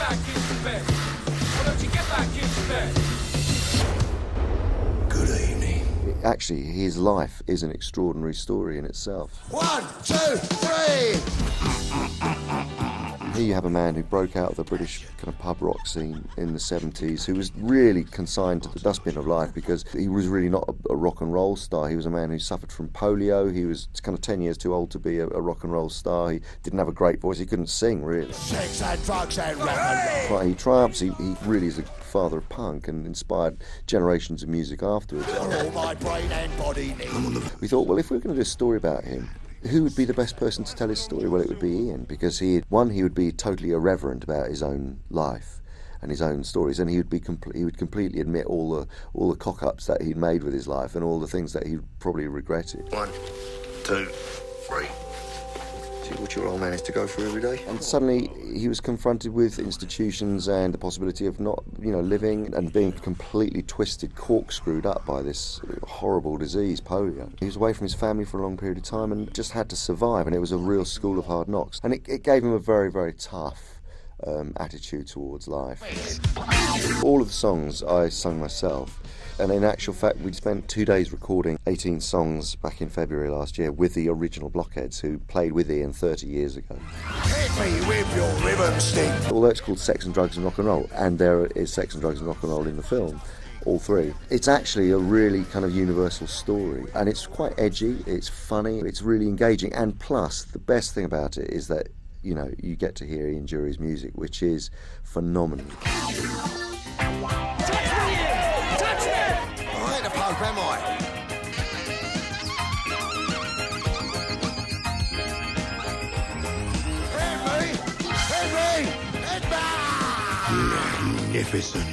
back into bed? Why don't you get back into bed? Good evening. Actually, his life is an extraordinary story in itself. 1, 2, 3! Here you have a man who broke out of the British kind of pub rock scene in the 70s, who was really consigned to the dustbin of life because he was really not a rock and roll star. He was a man who suffered from polio. He was kind of 10 years too old to be a rock and roll star. He didn't have a great voice. He couldn't sing, really. Sex and drugs and rock and roll. He triumphs. He really is a father of punk and inspired generations of music afterwards. All my brain and body need. We thought, well, if we're going to do a story about him, who would be the best person to tell his story? Well, it would be Ian, because he would be totally irreverent about his own life and his own stories, and he would completely admit all the cock-ups that he'd made with his life and all the things that he probably regretted. 1, 2, 3. See what your old man has to go through every day? And suddenly he was confronted with institutions and the possibility of not, living and being completely twisted, corkscrewed up by this horrible disease, polio. He was away from his family for a long period of time and just had to survive, and it was a real school of hard knocks. And it gave him a very, very tough attitude towards life. All of the songs I sung myself. And in actual fact, we'd spent 2 days recording 18 songs back in February last year with the original Blockheads, who played with Ian 30 years ago. Hit me with your ribbon stick. Although it's called Sex and Drugs and Rock and Roll, and there is sex and drugs and rock and roll in the film, all three, it's actually a really kind of universal story. And it's quite edgy, it's funny, it's really engaging. And plus, the best thing about it is that, you get to hear Ian Dury's music, which is phenomenal. Am I? Henry! Magnificent.